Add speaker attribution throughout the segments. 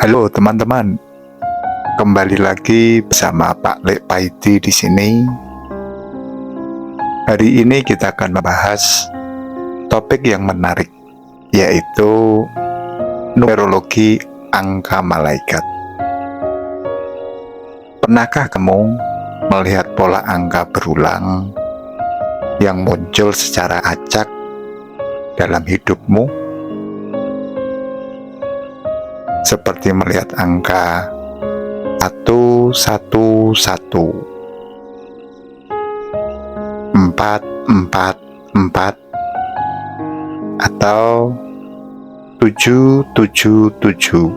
Speaker 1: Halo teman-teman, kembali lagi bersama Pak Lek Paidi di sini. Hari ini kita akan membahas topik yang menarik, yaitu numerologi angka malaikat. Pernahkah kamu melihat pola angka berulang yang muncul secara acak dalam hidupmu? Seperti melihat angka 111, 444, atau 777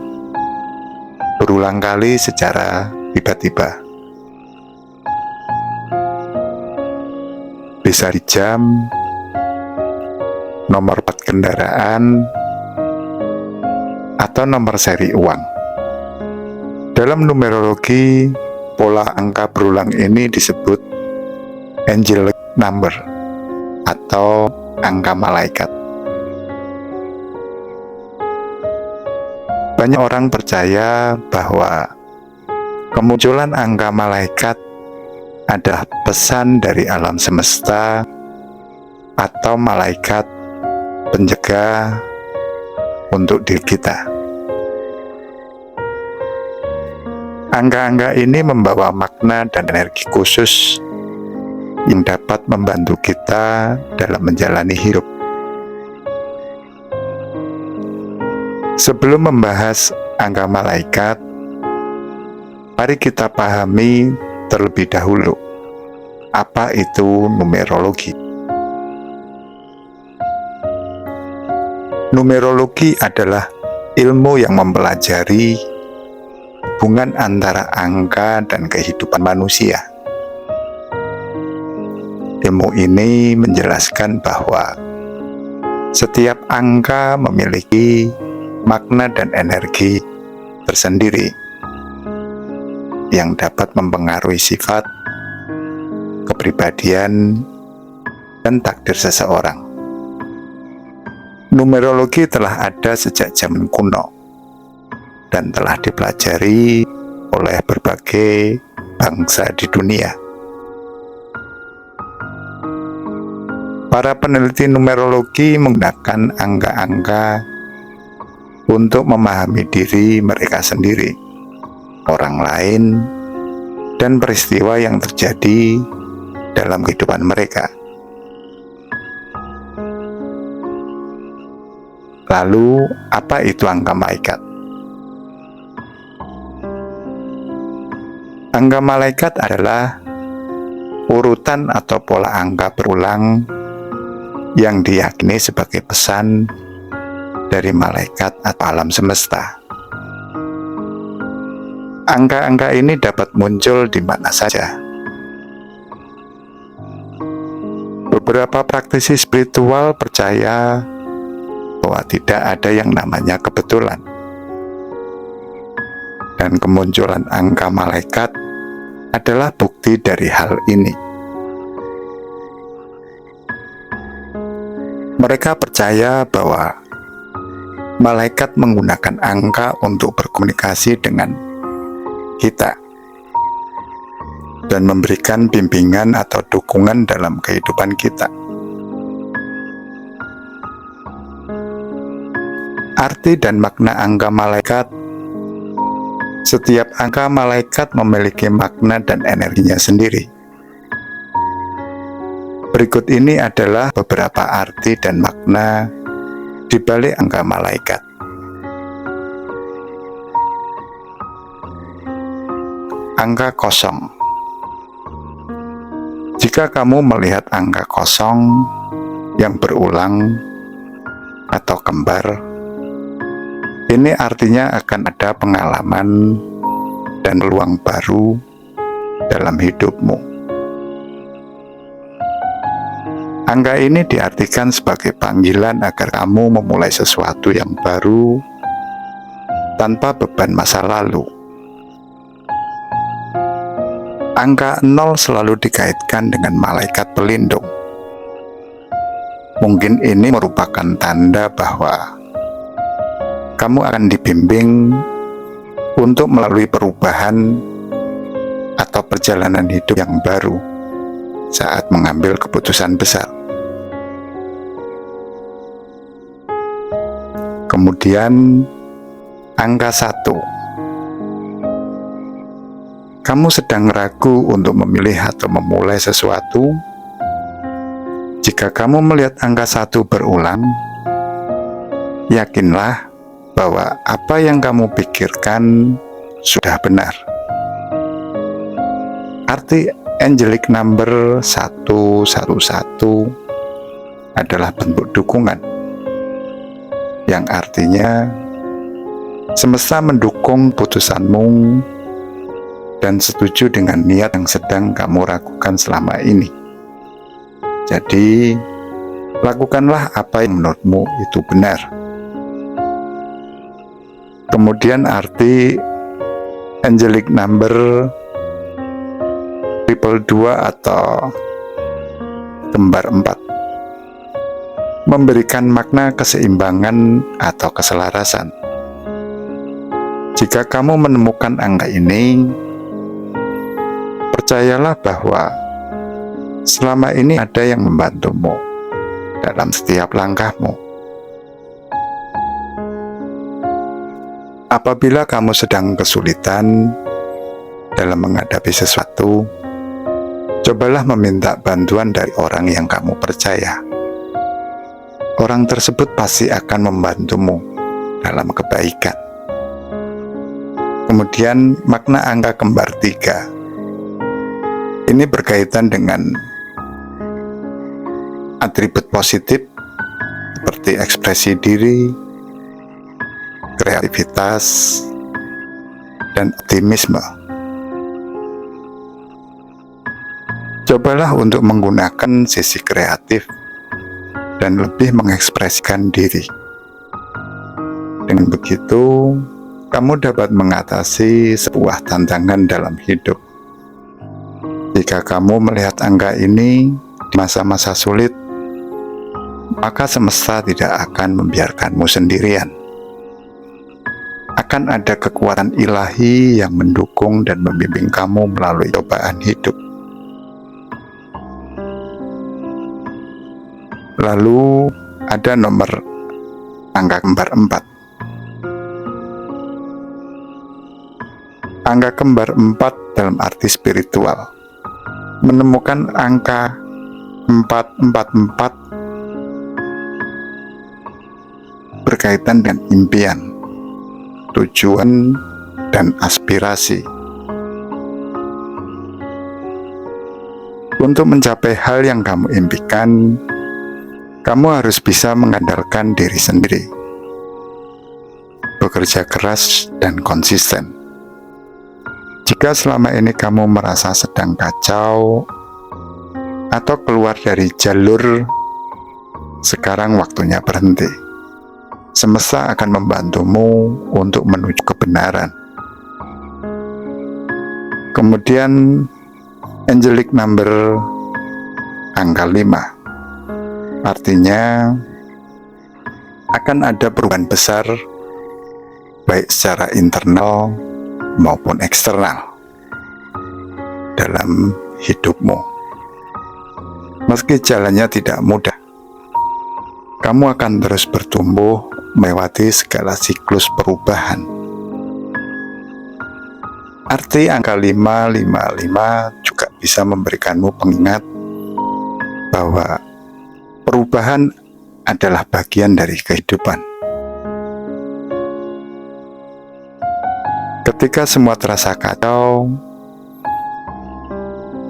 Speaker 1: berulang kali secara tiba-tiba. Bisa di jam, nomor plat kendaraan, atau nomor seri uang. Dalam numerologi, pola angka berulang ini disebut angelic number atau angka malaikat. Banyak orang percaya bahwa kemunculan angka malaikat adalah pesan dari alam semesta atau malaikat penjaga untuk diri kita. Angka-angka ini membawa makna dan energi khusus yang dapat membantu kita dalam menjalani hidup. Sebelum membahas angka malaikat, mari kita pahami terlebih dahulu apa itu numerologi. Numerologi adalah ilmu yang mempelajari hubungan antara angka dan kehidupan manusia. Ilmu ini menjelaskan bahwa setiap angka memiliki makna dan energi tersendiri yang dapat mempengaruhi sifat, kepribadian, dan takdir seseorang. Numerologi telah ada sejak zaman kuno dan telah dipelajari oleh berbagai bangsa di dunia. Para peneliti numerologi menggunakan angka-angka untuk memahami diri mereka sendiri, orang lain, dan peristiwa yang terjadi dalam kehidupan mereka. Lalu, apa itu angka malaikat? Angka malaikat adalah urutan atau pola angka berulang yang diyakini sebagai pesan dari malaikat atau alam semesta. Angka-angka ini dapat muncul di mana saja. Beberapa praktisi spiritual percaya bahwa tidak ada yang namanya kebetulan, dan kemunculan angka malaikat adalah bukti dari hal ini. Mereka percaya bahwa malaikat menggunakan angka untuk berkomunikasi dengan kita dan memberikan bimbingan atau dukungan dalam kehidupan kita. Arti dan makna angka malaikat. Setiap angka malaikat memiliki makna dan energinya sendiri. Berikut ini adalah beberapa arti dan makna di balik angka malaikat. Angka kosong. Jika kamu melihat angka kosong yang berulang atau kembar, ini artinya akan ada pengalaman dan peluang baru dalam hidupmu. Angka ini diartikan sebagai panggilan agar kamu memulai sesuatu yang baru tanpa beban masa lalu. Angka 0 selalu dikaitkan dengan malaikat pelindung. Mungkin ini merupakan tanda bahwa kamu akan dibimbing untuk melalui perubahan atau perjalanan hidup yang baru saat mengambil keputusan besar. Kemudian angka 1. Kamu sedang ragu untuk memilih atau memulai sesuatu. Jika kamu melihat angka 1 berulang, yakinlah bahwa apa yang kamu pikirkan sudah benar. Arti angelic number 111 adalah bentuk dukungan, yang artinya semesta mendukung putusanmu dan setuju dengan niat yang sedang kamu ragukan selama ini. Jadi, lakukanlah apa yang menurutmu itu benar. Kemudian arti angelic number 222 atau kembar 4 memberikan makna keseimbangan atau keselarasan. Jika kamu menemukan angka ini, percayalah bahwa selama ini ada yang membantumu dalam setiap langkahmu. Apabila kamu sedang kesulitan dalam menghadapi sesuatu, cobalah meminta bantuan dari orang yang kamu percaya. Orang tersebut pasti akan membantumu dalam kebaikan. Kemudian makna angka kembar 3. Ini berkaitan dengan atribut positif seperti ekspresi diri, kreativitas, dan optimisme. Cobalah untuk menggunakan sisi kreatif dan lebih mengekspresikan diri. Dengan begitu, kamu dapat mengatasi sebuah tantangan dalam hidup. Jika kamu melihat angka ini di masa-masa sulit, maka semesta tidak akan membiarkanmu sendirian. Akan ada kekuatan ilahi yang mendukung dan membimbing kamu melalui cobaan hidup. Lalu ada nomor angka kembar 4. Angka kembar 4 dalam arti spiritual menemukan angka 444 berkaitan dengan impian, tujuan, dan aspirasi. Untuk mencapai hal yang kamu impikan, kamu harus bisa mengandalkan diri sendiri, bekerja keras dan konsisten. Jika selama ini kamu merasa sedang kacau atau keluar dari jalur, sekarang waktunya berhenti. Semesta akan membantumu untuk menuju kebenaran. Kemudian angelic number angka 5. Artinya akan ada perubahan besar baik secara internal maupun eksternal dalam hidupmu. Meski jalannya tidak mudah, kamu akan terus bertumbuh melewati segala siklus perubahan. Arti angka 555 juga bisa memberikanmu pengingat bahwa perubahan adalah bagian dari kehidupan. Ketika semua terasa kacau,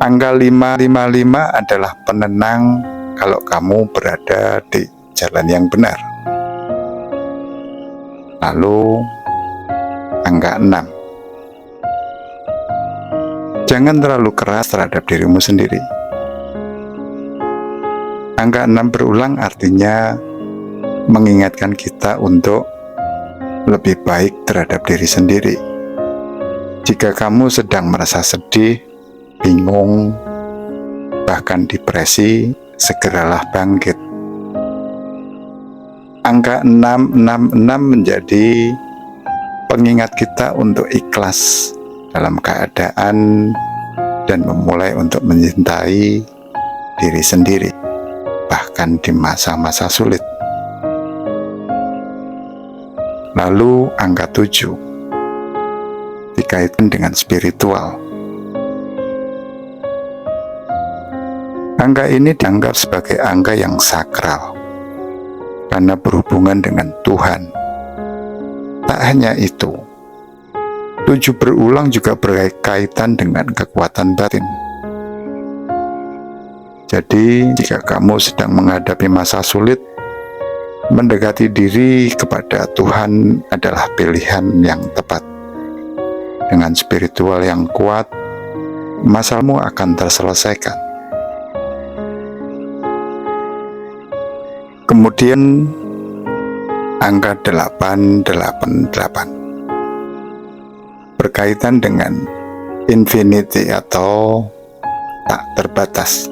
Speaker 1: angka 555 adalah penenang kalau kamu berada di jalan yang benar. Lalu, angka 6. Jangan terlalu keras terhadap dirimu sendiri. Angka 6 berulang artinya mengingatkan kita untuk lebih baik terhadap diri sendiri. Jika kamu sedang merasa sedih, bingung, bahkan depresi, segeralah bangkit. angka 666 menjadi pengingat kita untuk ikhlas dalam keadaan dan memulai untuk mencintai diri sendiri, bahkan di masa-masa sulit. Lalu angka 7 dikaitkan dengan spiritual. Angka ini dianggap sebagai angka yang sakral karena berhubungan dengan Tuhan. Tak hanya itu, 7 berulang juga berkaitan dengan kekuatan batin. Jadi, jika kamu sedang menghadapi masa sulit, mendekati diri kepada Tuhan adalah pilihan yang tepat. Dengan spiritual yang kuat, masalahmu akan terselesaikan. Kemudian, angka 888 berkaitan dengan infinity atau tak terbatas.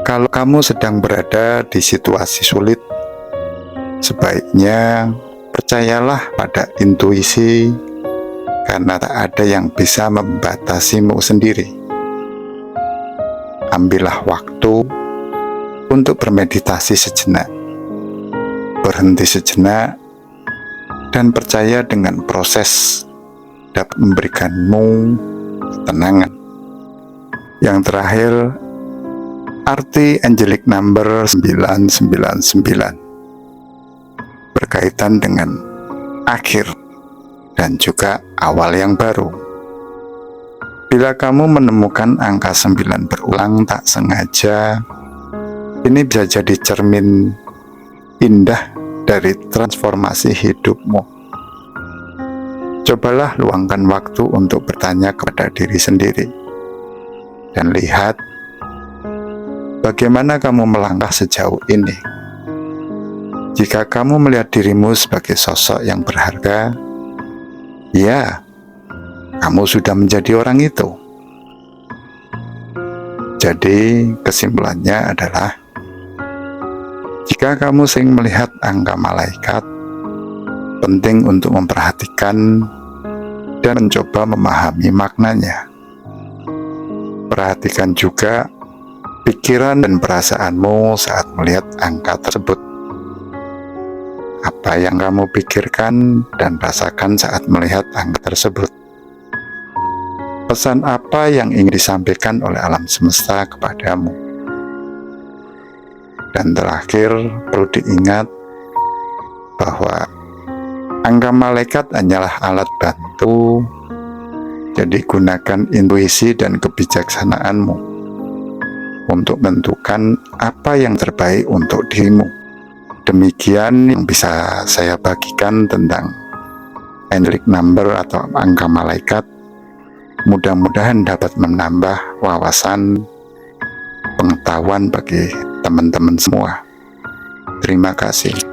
Speaker 1: Kalau kamu sedang berada di situasi sulit, sebaiknya percayalah pada intuisi, karena tak ada yang bisa membatasimu sendiri. Ambillah waktu untuk bermeditasi sejenak, berhenti sejenak, dan percaya dengan proses dapat memberikanmu ketenangan. Yang terakhir, arti angelic number 999 berkaitan dengan akhir dan juga awal yang baru. Bila kamu menemukan angka 9 berulang tak sengaja, ini bisa jadi cermin indah dari transformasi hidupmu. Cobalah luangkan waktu untuk bertanya kepada diri sendiri dan lihat bagaimana kamu melangkah sejauh ini. Jika kamu melihat dirimu sebagai sosok yang berharga, ya, kamu sudah menjadi orang itu. Jadi, kesimpulannya adalah, jika kamu sering melihat angka malaikat, penting untuk memperhatikan dan mencoba memahami maknanya. Perhatikan juga pikiran dan perasaanmu saat melihat angka tersebut. Apa yang kamu pikirkan dan rasakan saat melihat angka tersebut? Pesan apa yang ingin disampaikan oleh alam semesta kepadamu? Dan terakhir, perlu diingat bahwa angka malaikat hanyalah alat bantu, jadi gunakan intuisi dan kebijaksanaanmu untuk menentukan apa yang terbaik untuk dirimu. Demikian yang bisa saya bagikan tentang angelic number atau angka malaikat. Mudah-mudahan dapat menambah wawasan pengetahuan bagi teman-teman semua. Terima kasih.